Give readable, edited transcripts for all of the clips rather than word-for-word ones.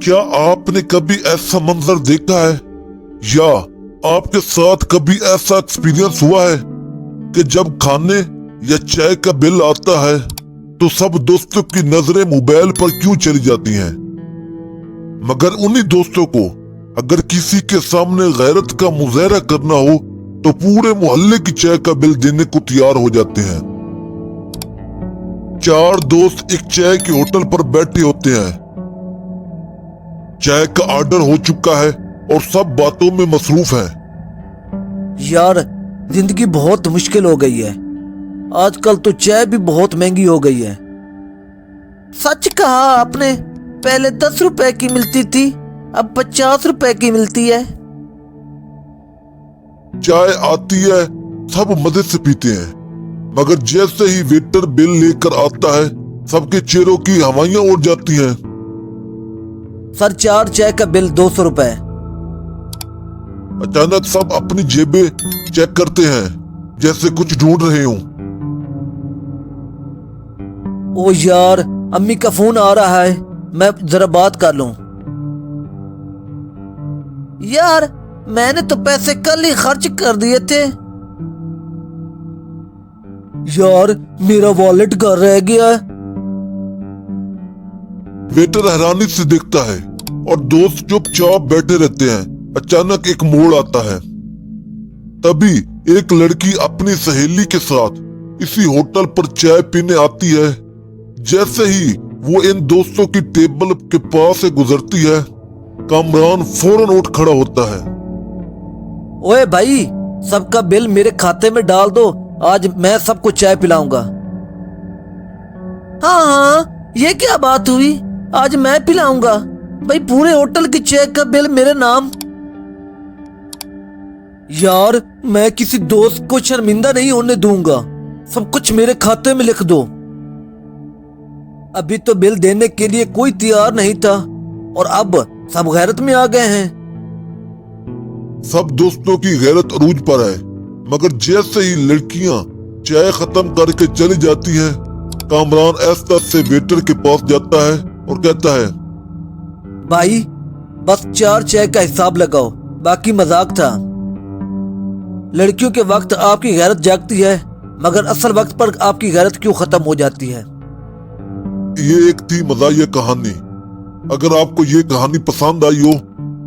क्या आपने कभी ऐसा मंजर देखा है या आपके साथ कभी ऐसा एक्सपीरियंस हुआ है कि जब खाने या चाय का बिल आता है तो सब दोस्तों की नजरें मोबाइल पर क्यों चली जाती हैं, मगर उन्हीं दोस्तों को अगर किसी के सामने गैरत का मुजाहरा करना हो तो पूरे मोहल्ले की चाय का बिल देने को तैयार हो जाते हैं। चार दोस्त एक चाय के होटल पर बैठे होते हैं। चाय का ऑर्डर हो चुका है और सब बातों में मसरूफ हैं। यार, जिंदगी बहुत मुश्किल हो गई है। आजकल तो चाय भी बहुत महंगी हो गई है। सच कहा आपने, पहले 10 रुपए की मिलती थी, अब 50 रुपए की मिलती है। चाय आती है, सब मजे से पीते हैं, मगर जैसे ही वेटर बिल लेकर आता है सबके चेहरों की हवाइयां उड़ जाती हैं। सर, 4 चाय का बिल 200 रुपए। अचानक सब अपनी जेबें चेक करते हैं जैसे कुछ ढूंढ रहे हों। ओ यार, अम्मी का फोन आ रहा है, मैं जरा बात कर लूं। यार, मैंने तो पैसे कल ही खर्च कर दिए थे। यार, मेरा वॉलेट घर रह गया है। वेटर हैरानी से देखता है और दोस्त चुपचाप बैठे रहते हैं। अचानक एक मोड़ आता है। तभी एक लड़की अपनी सहेली के साथ इसी होटल पर चाय पीने आती है। जैसे ही वो इन दोस्तों की टेबल के पास से गुजरती है, कामरान फौरन उठ खड़ा होता है। ओए भाई, सबका बिल मेरे खाते में डाल दो, आज मैं सबको चाय पिलाऊंगा। हाँ, ये क्या बात हुई, आज मैं पिलाऊंगा? भाई, पूरे होटल की चाय का बिल मेरे नाम। यार, मैं किसी दोस्त को शर्मिंदा नहीं होने दूंगा, सब कुछ मेरे खाते में लिख दो। अभी तो बिल देने के लिए कोई तैयार नहीं था और अब सब गैरत में आ गए हैं। सब दोस्तों की गैरत अरूज पर है, मगर जैसे ही लड़कियां चाय खत्म करके चली जाती हैं, कामरान ऐसा से वेटर के पास जाता है और कहता है, भाई, बस 4 चाय का हिसाब लगाओ, बाकी मजाक था। लड़कियों के वक्त आपकी गैरत जागती है, मगर असल वक्त पर आपकी गैरत क्यों खत्म हो जाती है? ये एक थी मज़ाहिया कहानी। अगर आपको ये कहानी पसंद आई हो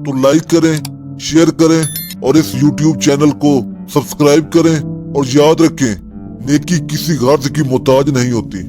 तो लाइक करें, शेयर करें और इस YouTube चैनल को सब्सक्राइब करें। और याद रखें, नेकी किसी गर्ज की मोहताज नहीं होती।